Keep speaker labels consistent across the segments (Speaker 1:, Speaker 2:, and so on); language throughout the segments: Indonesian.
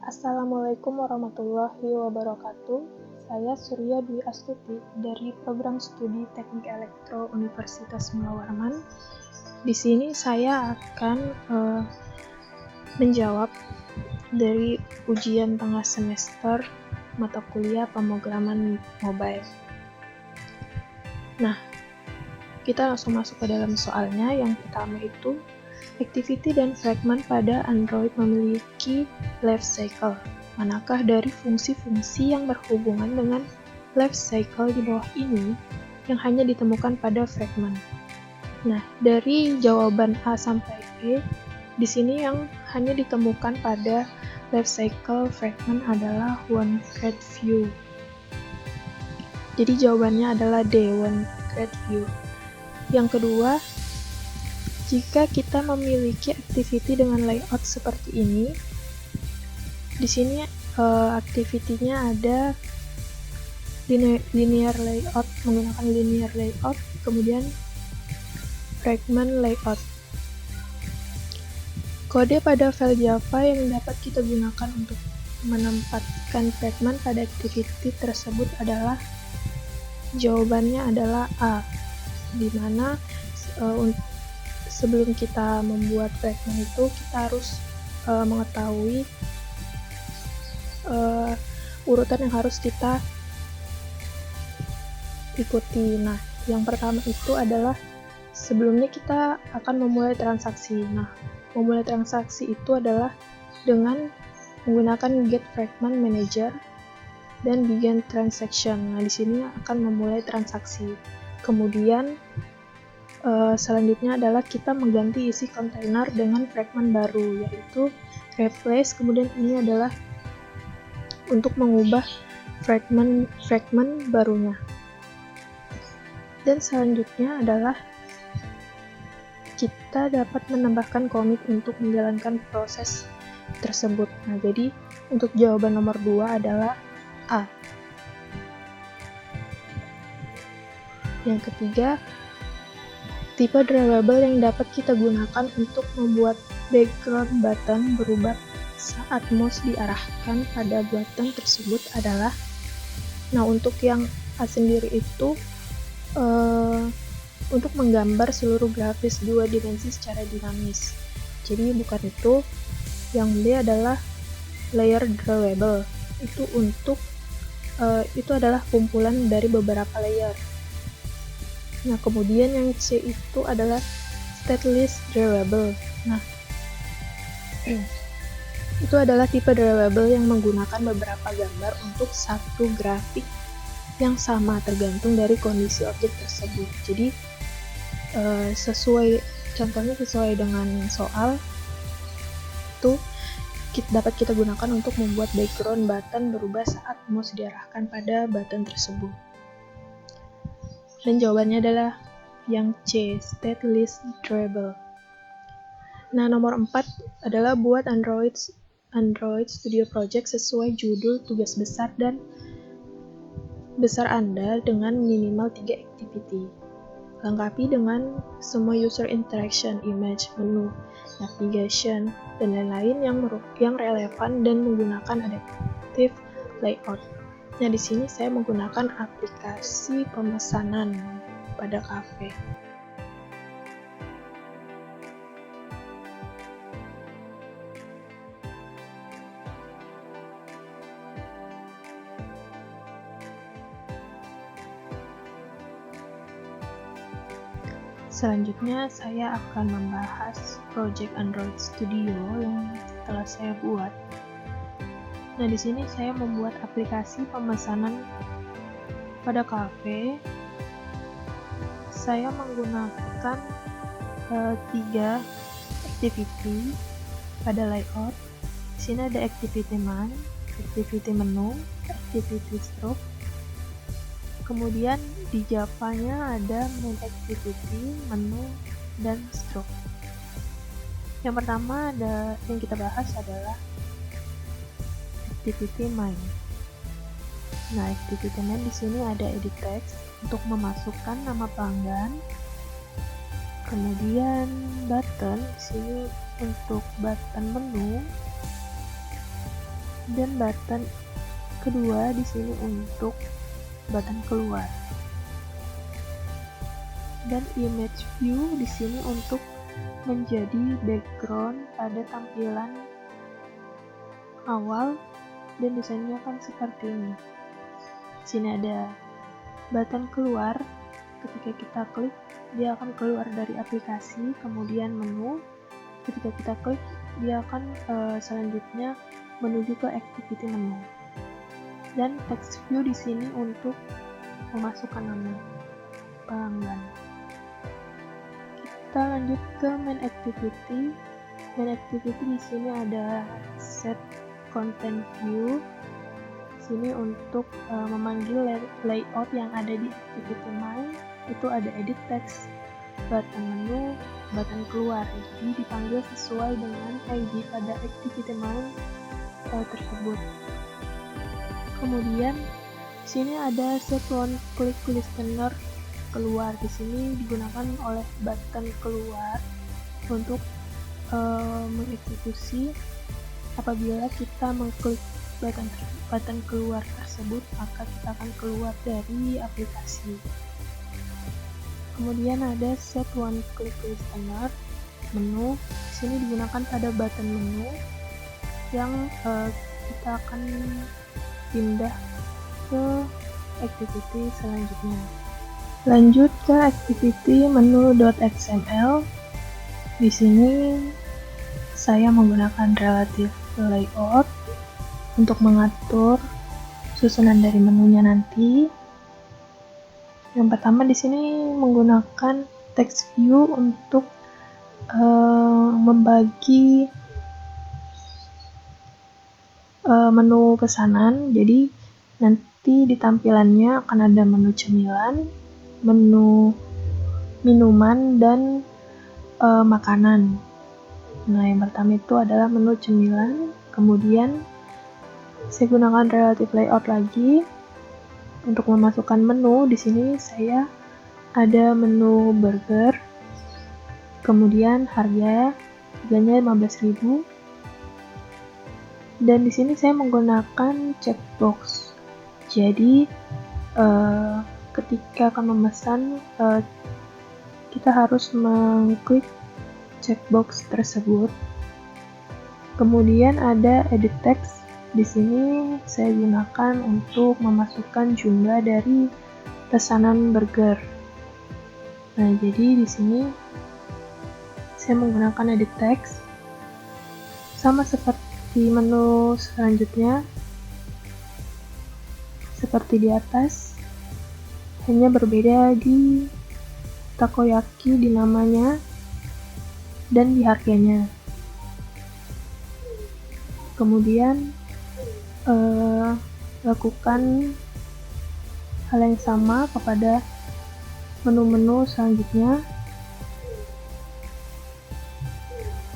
Speaker 1: Assalamualaikum warahmatullahi wabarakatuh. Saya Surya Dwi Astuti dari Program Studi Teknik Elektro Universitas Mula Warman. Di sini saya akan menjawab dari ujian tengah semester mata kuliah pemrograman mobile. Nah, kita langsung masuk ke dalam soalnya. Yang pertama itu, activity dan fragment pada Android memiliki life cycle. Manakah dari fungsi-fungsi yang berhubungan dengan life cycle di bawah ini yang hanya ditemukan pada fragment? Nah, dari jawaban A sampai E, di sini yang hanya ditemukan pada life cycle fragment adalah one crate view. Jadi jawabannya adalah D, one crate view. Yang kedua, jika kita memiliki activity dengan layout seperti ini, di sini activity-nya ada linear layout, menggunakan linear layout, kemudian fragment layout. Kode pada file Java yang dapat kita gunakan untuk menempatkan fragment pada activity tersebut adalah, jawabannya adalah A, di mana sebelum kita membuat fragment itu kita harus mengetahui urutan yang harus kita ikuti. Nah, yang pertama itu adalah sebelumnya kita akan memulai transaksi. Nah, memulai transaksi itu adalah dengan menggunakan get fragment manager dan begin transaction. Nah, di sini akan memulai transaksi. Kemudian selanjutnya adalah kita mengganti isi kontainer dengan fragment baru, yaitu replace. Kemudian ini adalah untuk mengubah fragment barunya. Dan selanjutnya adalah kita dapat menambahkan commit untuk menjalankan proses tersebut. Nah, jadi untuk jawaban nomor 2 adalah A. Yang ketiga, tipe drawable yang dapat kita gunakan untuk membuat background button berubah saat mouse diarahkan pada button tersebut adalah, nah untuk yang A sendiri itu untuk menggambar seluruh grafis 2 dimensi secara dinamis. Jadi bukan itu. Yang B adalah layer drawable. Itu untuk itu adalah kumpulan dari beberapa layer. Nah, kemudian yang C itu adalah stateless drawable. Nah, itu adalah tipe drawable yang menggunakan beberapa gambar untuk satu grafik yang sama tergantung dari kondisi objek tersebut. Jadi contohnya sesuai dengan soal itu dapat kita gunakan untuk membuat background button berubah saat mouse diarahkan pada button tersebut. Dan jawabannya adalah yang C, stateless drawable. Nah, nomor 4 adalah buat Android Studio Project sesuai judul tugas besar dan besar Anda dengan minimal 3 activity. Lengkapi dengan semua user interaction, image, menu, navigation, dan lain-lain yang relevan dan menggunakan adaptive layout. Nah, di sini saya menggunakan aplikasi pemesanan pada kafe. Selanjutnya saya akan membahas project Android Studio yang telah saya buat. Nah, di sini saya membuat aplikasi pemesanan pada kafe. Saya menggunakan 3 activity pada layout. Di sini ada activity man, activity menu, activity stroke. Kemudian di Java-nya ada main activity, menu, dan stroke. Yang pertama yang kita bahas adalah activity main. Nah, activity main di sini ada edit text untuk memasukkan nama pelanggan. Kemudian button di sini untuk button menu. Dan button kedua di sini untuk button keluar. Dan image view di sini untuk menjadi background pada tampilan awal, dan desainnya kan seperti ini. Di sini ada button keluar. Ketika kita klik, dia akan keluar dari aplikasi, kemudian menu. Ketika kita klik, dia akan selanjutnya menuju ke activity menu. Dan text view di sini untuk memasukkan nama pelanggan. Kita lanjut ke main activity. Main activity di sini ada set content view. Sini untuk memanggil layout yang ada di activity main, itu ada edit text, button menu, button keluar. Jadi dipanggil sesuai dengan ID pada activity main tersebut. Kemudian di sini ada set one click listener keluar. Di sini digunakan oleh button keluar untuk mengeksekusi apabila kita mengklik button keluar tersebut, maka kita akan keluar dari aplikasi. Kemudian ada set one click listener menu. Di sini digunakan pada button menu yang kita akan pindah ke activity selanjutnya. Lanjut ke activity menu.xml. Di sini saya menggunakan relative layout untuk mengatur susunan dari menunya nanti. Yang pertama di sini menggunakan text view untuk membagi menu pesanan. Jadi nanti di tampilannya akan ada menu cemilan, menu minuman, dan makanan. Nah, yang pertama itu adalah menu cemilan. Kemudian saya gunakan relative layout lagi untuk memasukkan menu. Di sini saya ada menu burger. Kemudian harganya 15.000. Dan di sini saya menggunakan checkbox. Jadi ketika akan memesan, kita harus mengklik checkbox tersebut. Kemudian ada edit text. Di sini saya gunakan untuk memasukkan jumlah dari pesanan burger. Nah, jadi di sini saya menggunakan edit text sama seperti menu selanjutnya, seperti di atas, hanya berbeda di takoyaki di namanya dan di harganya. Kemudian lakukan hal yang sama kepada menu-menu selanjutnya.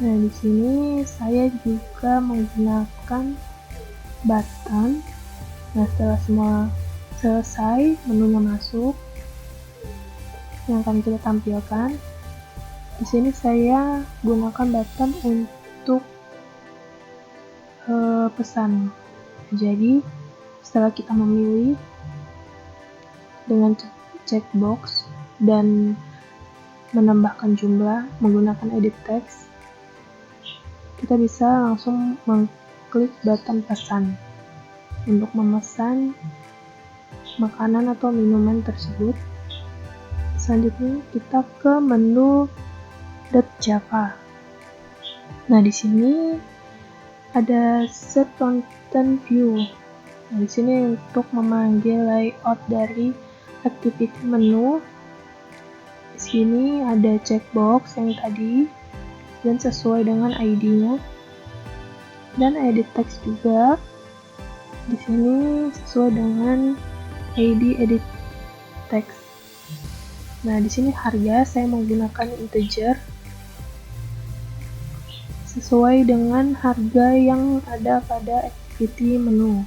Speaker 1: Nah, di sini saya juga menggunakan button. Nah, setelah semua selesai, menunya masuk, yang akan kita tampilkan. Di sini saya gunakan button untuk pesan. Jadi, setelah kita memilih dengan checkbox dan menambahkan jumlah menggunakan edit text, kita bisa langsung mengklik button pesan untuk memesan makanan atau minuman tersebut. Selanjutnya kita ke menu .java. Nah, di sini ada set content view. Nah, di sini untuk memanggil layout dari activity menu. Di sini ada checkbox yang tadi dan sesuai dengan ID-nya. Dan edit text juga. Di sini sesuai dengan ID edit text. Nah, di sini harga saya menggunakan integer sesuai dengan harga yang ada pada activity menu.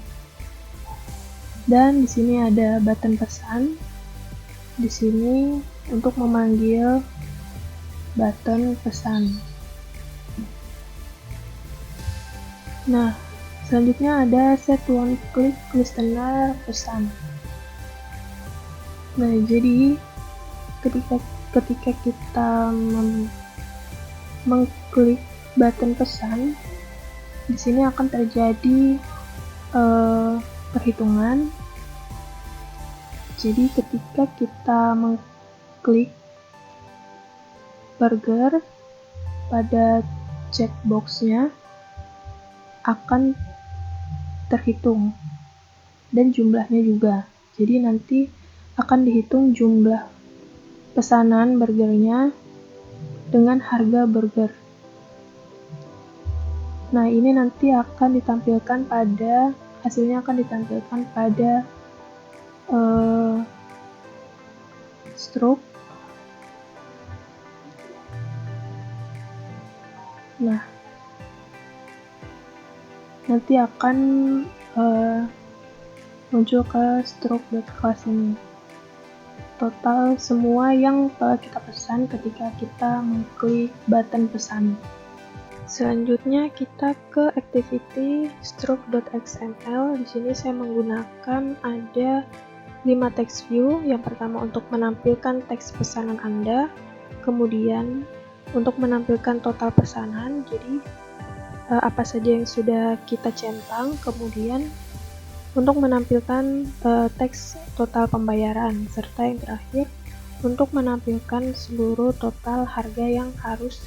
Speaker 1: Dan di sini ada button pesan. Di sini untuk memanggil button pesan. Nah, Selanjutnya ada set one click listener pesan. Nah, jadi ketika kita mengklik button pesan, di sini akan terjadi perhitungan. Jadi ketika kita mengklik burger pada checkboxnya akan terhitung dan jumlahnya juga. Jadi nanti akan dihitung jumlah pesanan burgernya dengan harga burger. Nah, ini nanti akan ditampilkan pada hasilnya akan ditampilkan pada stroke. Nah, nanti akan muncul ke stroke.class ini. Total semua yang telah kita pesan ketika kita mengklik button pesan. Selanjutnya kita ke activity stroke.xml. Di sini saya menggunakan ada 5 text view. Yang pertama untuk menampilkan teks pesanan Anda, kemudian untuk menampilkan total pesanan, jadi apa saja yang sudah kita centang, kemudian untuk menampilkan teks total pembayaran, serta yang terakhir untuk menampilkan seluruh total harga yang harus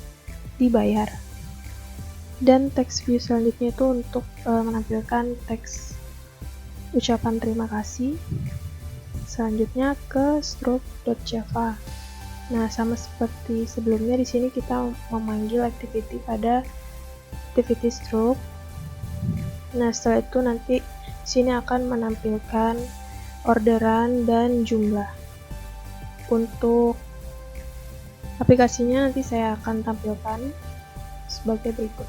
Speaker 1: dibayar. Dan text view selanjutnya itu untuk menampilkan teks ucapan terima kasih. Selanjutnya ke stroke.java. Nah, sama seperti sebelumnya, di sini kita memanggil activity pada activity stroke. Nah, setelah itu nanti sini akan menampilkan orderan dan jumlah. Untuk aplikasinya nanti saya akan tampilkan sebagai berikut.